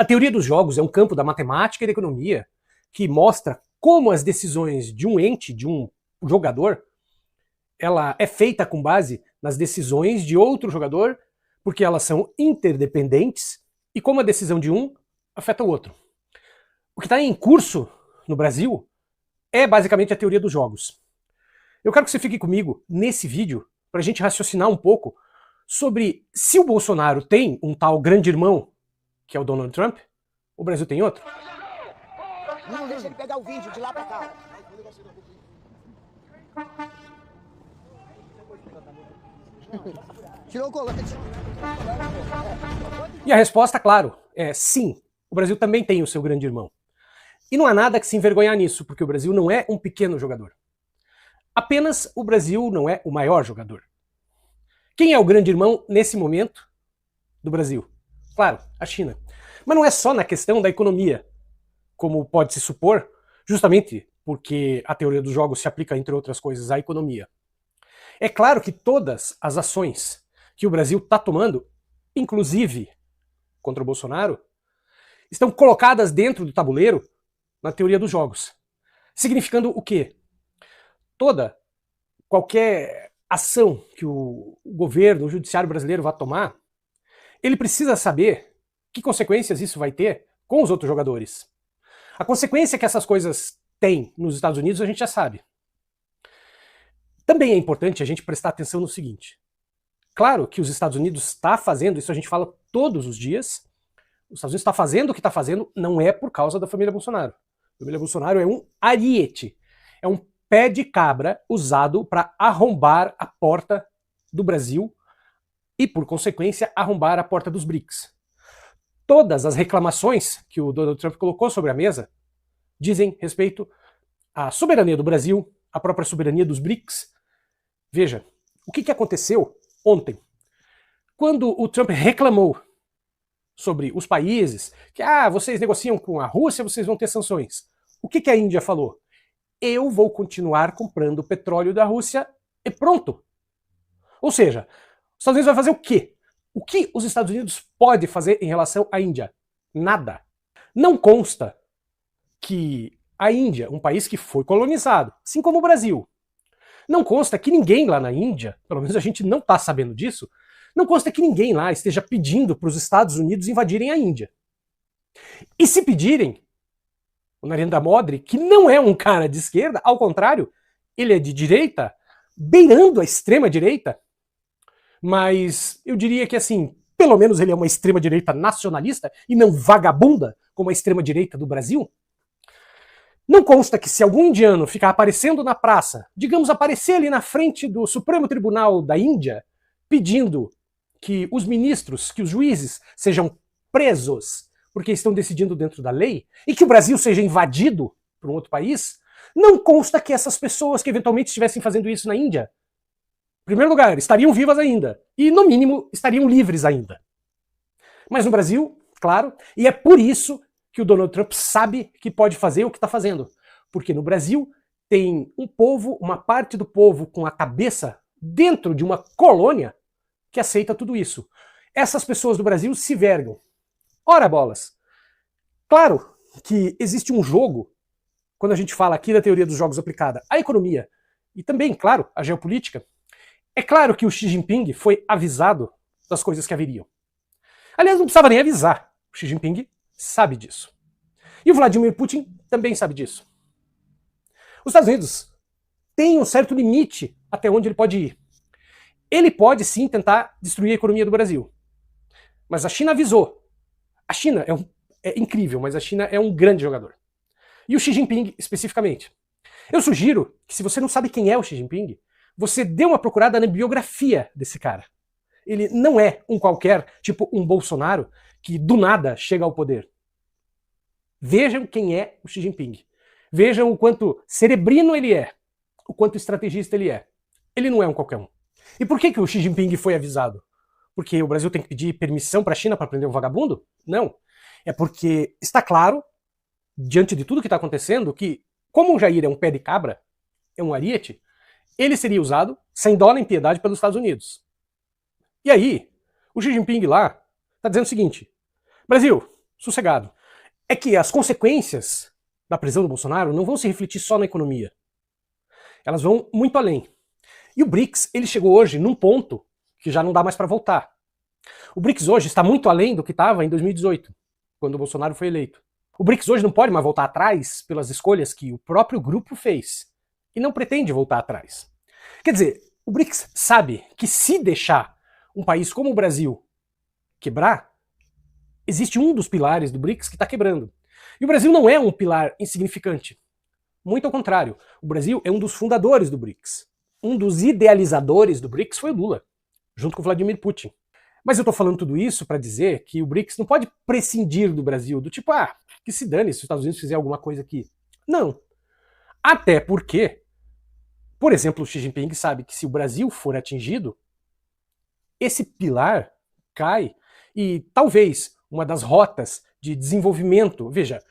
A teoria dos jogos é um campo da matemática e da economia que mostra como as decisões de um ente, de um jogador, ela é feita com base nas decisões de outro jogador, porque elas são interdependentes e como a decisão de um afeta o outro. O que está em curso no Brasil é basicamente a teoria dos jogos. Eu quero que você fique comigo nesse vídeo para a gente raciocinar um pouco sobre se o Bolsonaro tem um tal grande irmão, que é o Donald Trump, o Brasil tem outro. Não, deixa ele pegar o vídeo de lá pra cá. Tirou o colete. E a resposta, claro, é sim. O Brasil também tem o seu grande irmão. E não há nada que se envergonhar nisso, porque o Brasil não é um pequeno jogador. Apenas o Brasil não é o maior jogador. Quem é o grande irmão nesse momento do Brasil? Claro, a China. Mas não é só na questão da economia, como pode se supor, justamente porque a teoria dos jogos se aplica, entre outras coisas, à economia. É claro que todas as ações que o Brasil está tomando, inclusive contra o Bolsonaro, estão colocadas dentro do tabuleiro na teoria dos jogos. Significando o quê? Qualquer ação que o governo, o judiciário brasileiro vai tomar, ele precisa saber que consequências isso vai ter com os outros jogadores. A consequência que essas coisas têm nos Estados Unidos a gente já sabe. Também é importante a gente prestar atenção no seguinte. Claro que os Estados Unidos está fazendo, isso a gente fala todos os dias, os Estados Unidos está fazendo o que está fazendo não é por causa da família Bolsonaro. A família Bolsonaro é um ariete, é um pé de cabra usado para arrombar a porta do Brasil e, por consequência, arrombar a porta dos BRICS. Todas as reclamações que o Donald Trump colocou sobre a mesa dizem respeito à soberania do Brasil, à própria soberania dos BRICS. Veja, o que aconteceu ontem? Quando o Trump reclamou sobre os países que vocês negociam com a Rússia, vocês vão ter sanções. O que a Índia falou? Eu vou continuar comprando petróleo da Rússia e pronto. Ou seja, os Estados Unidos vai fazer o quê? O que os Estados Unidos pode fazer em relação à Índia? Nada. Não consta que a Índia, um país que foi colonizado, assim como o Brasil, não consta que ninguém lá na Índia, pelo menos a gente não está sabendo disso, não consta que ninguém lá esteja pedindo para os Estados Unidos invadirem a Índia. E se pedirem, o Narendra Modi, que não é um cara de esquerda, ao contrário, ele é de direita, beirando a extrema-direita, mas eu diria que assim, pelo menos ele é uma extrema-direita nacionalista e não vagabunda, como a extrema-direita do Brasil. Não consta que se algum indiano ficar aparecendo na praça, digamos aparecer ali na frente do Supremo Tribunal da Índia, pedindo que os ministros, que os juízes sejam presos porque estão decidindo dentro da lei, e que o Brasil seja invadido por um outro país, não consta que essas pessoas que eventualmente estivessem fazendo isso na Índia, em primeiro lugar, estariam vivas ainda, e no mínimo estariam livres ainda. Mas no Brasil, claro, e é por isso que o Donald Trump sabe que pode fazer o que está fazendo. Porque no Brasil tem um povo, uma parte do povo com a cabeça dentro de uma colônia que aceita tudo isso. Essas pessoas do Brasil se vergam. Ora bolas! Claro que existe um jogo, quando a gente fala aqui da teoria dos jogos aplicada à economia, e também, claro, à geopolítica. É claro que o Xi Jinping foi avisado das coisas que haveriam. Aliás, não precisava nem avisar. O Xi Jinping sabe disso. E o Vladimir Putin também sabe disso. Os Estados Unidos têm um certo limite até onde ele pode ir. Ele pode sim tentar destruir a economia do Brasil. Mas a China avisou. A China é incrível, mas a China é um grande jogador. E o Xi Jinping especificamente. Eu sugiro que, se você não sabe quem é o Xi Jinping, você dê uma procurada na biografia desse cara. Ele não é um qualquer, tipo um Bolsonaro, que do nada chega ao poder. Vejam quem é o Xi Jinping. Vejam o quanto cerebrino ele é, o quanto estrategista ele é. Ele não é um qualquer um. E por que o Xi Jinping foi avisado? Porque o Brasil tem que pedir permissão para a China para prender um vagabundo? Não. É porque está claro, diante de tudo que está acontecendo, que como o Jair é um pé de cabra, é um ariete, ele seria usado sem dó nem piedade pelos Estados Unidos. E aí, o Xi Jinping lá está dizendo o seguinte: Brasil, sossegado. É que as consequências da prisão do Bolsonaro não vão se refletir só na economia. Elas vão muito além. E o BRICS, ele chegou hoje num ponto que já não dá mais para voltar. O BRICS hoje está muito além do que estava em 2018, quando o Bolsonaro foi eleito. O BRICS hoje não pode mais voltar atrás pelas escolhas que o próprio grupo fez. E não pretende voltar atrás. Quer dizer, o BRICS sabe que se deixar um país como o Brasil quebrar, existe um dos pilares do BRICS que está quebrando. E o Brasil não é um pilar insignificante. Muito ao contrário, o Brasil é um dos fundadores do BRICS. Um dos idealizadores do BRICS foi o Lula, junto com o Vladimir Putin. Mas eu tô falando tudo isso para dizer que o BRICS não pode prescindir do Brasil, do tipo, que se dane se os Estados Unidos fizer alguma coisa aqui. Não. Até porque, por exemplo, o Xi Jinping sabe que se o Brasil for atingido, esse pilar cai e talvez uma das rotas de desenvolvimento, veja,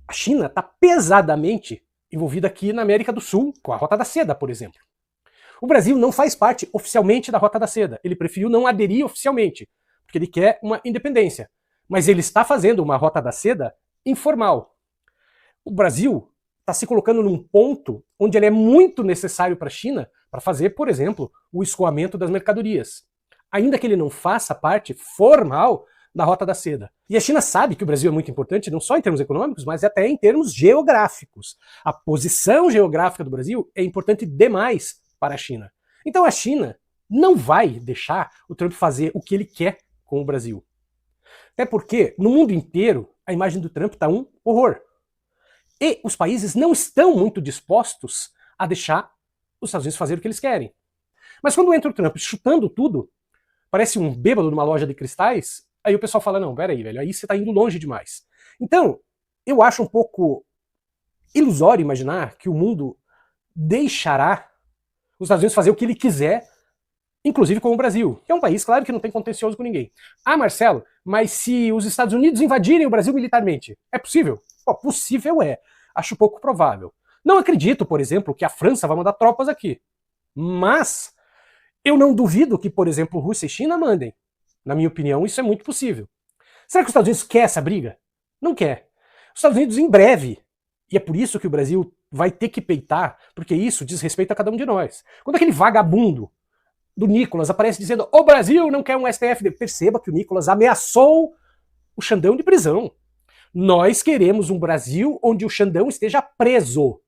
a China está pesadamente envolvida aqui na América do Sul, com a Rota da Seda, por exemplo. O Brasil não faz parte oficialmente da Rota da Seda. Ele preferiu não aderir oficialmente, porque ele quer uma independência. Mas ele está fazendo uma Rota da Seda informal. O Brasil está se colocando num ponto onde ele é muito necessário para a China para fazer, por exemplo, o escoamento das mercadorias. Ainda que ele não faça parte formal da Rota da Seda. E a China sabe que o Brasil é muito importante, não só em termos econômicos, mas até em termos geográficos. A posição geográfica do Brasil é importante demais para a China. Então a China não vai deixar o Trump fazer o que ele quer com o Brasil. Até porque, no mundo inteiro, a imagem do Trump está um horror. E os países não estão muito dispostos a deixar os Estados Unidos fazer o que eles querem. Mas quando entra o Trump chutando tudo, parece um bêbado numa loja de cristais, aí o pessoal fala, não, peraí, velho, aí você está indo longe demais. Então, eu acho um pouco ilusório imaginar que o mundo deixará os Estados Unidos fazer o que ele quiser, inclusive com o Brasil, que é um país, claro, que não tem contencioso com ninguém. Marcelo, mas se os Estados Unidos invadirem o Brasil militarmente, é possível? Pô, possível é. Acho pouco provável. Não acredito, por exemplo, que a França vai mandar tropas aqui. Mas eu não duvido que, por exemplo, Rússia e China mandem. Na minha opinião, isso é muito possível. Será que os Estados Unidos quer essa briga? Não quer. Os Estados Unidos, em breve, e é por isso que o Brasil vai ter que peitar, porque isso diz respeito a cada um de nós. Quando aquele vagabundo do Nicolas aparece dizendo o Brasil não quer um STF, perceba que o Nicolas ameaçou o Xandão de prisão. Nós queremos um Brasil onde o Xandão esteja preso.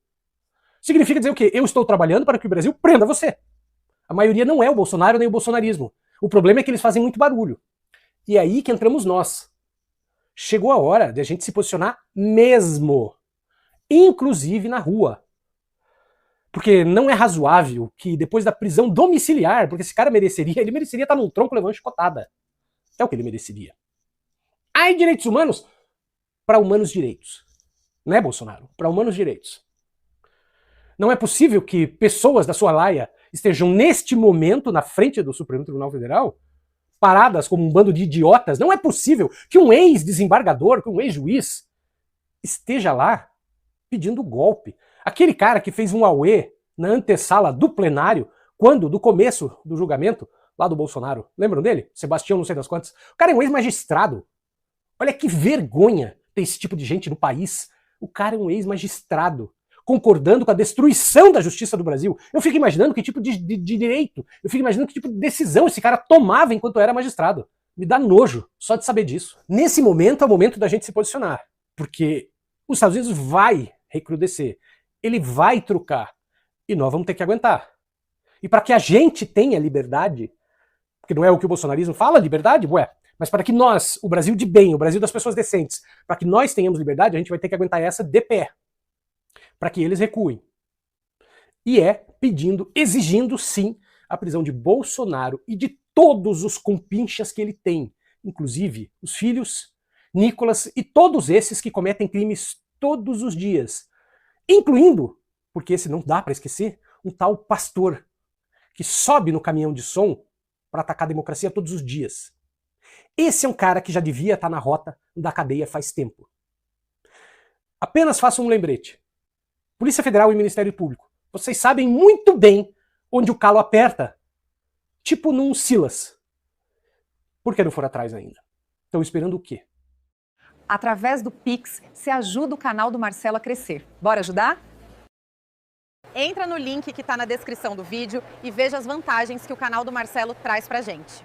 Significa dizer o quê? Eu estou trabalhando para que o Brasil prenda você. A maioria não é o Bolsonaro nem o bolsonarismo. O problema é que eles fazem muito barulho. E é aí que entramos nós. Chegou a hora de a gente se posicionar mesmo. Inclusive na rua. Porque não é razoável que depois da prisão domiciliar, porque esse cara ele mereceria estar num tronco levando chicotada. É o que ele mereceria. Ai, direitos humanos? Para humanos direitos. Não é, Bolsonaro? Para humanos direitos. Não é possível que pessoas da sua laia estejam neste momento na frente do Supremo Tribunal Federal paradas como um bando de idiotas. Não é possível que um ex-desembargador, que um ex-juiz esteja lá pedindo golpe. Aquele cara que fez um auê na antessala do plenário, quando, do começo do julgamento, lá do Bolsonaro. Lembram dele? Sebastião não sei das quantas. O cara é um ex-magistrado. Olha que vergonha ter esse tipo de gente no país. O cara é um ex-magistrado, concordando com a destruição da justiça do Brasil. Eu fico imaginando que tipo de direito, eu fico imaginando que tipo de decisão esse cara tomava enquanto era magistrado. Me dá nojo só de saber disso. Nesse momento é o momento da gente se posicionar, porque os Estados Unidos vai recrudescer, ele vai trucar, e nós vamos ter que aguentar. E para que a gente tenha liberdade, porque não é o que o bolsonarismo fala, liberdade, mas para que nós, o Brasil de bem, o Brasil das pessoas decentes, para que nós tenhamos liberdade, a gente vai ter que aguentar essa de pé, para que eles recuem. E é pedindo, exigindo sim, a prisão de Bolsonaro e de todos os compinchas que ele tem, inclusive os filhos, Nicolas e todos esses que cometem crimes todos os dias, incluindo, porque esse não dá para esquecer, um tal pastor que sobe no caminhão de som para atacar a democracia todos os dias. Esse é um cara que já devia estar na rota da cadeia faz tempo. Apenas faço um lembrete. Polícia Federal e Ministério Público, vocês sabem muito bem onde o calo aperta, tipo num Silas. Por que não foram atrás ainda? Estão esperando o quê? Através do Pix, você ajuda o canal do Marcelo a crescer. Bora ajudar? Entra no link que está na descrição do vídeo e veja as vantagens que o canal do Marcelo traz pra gente.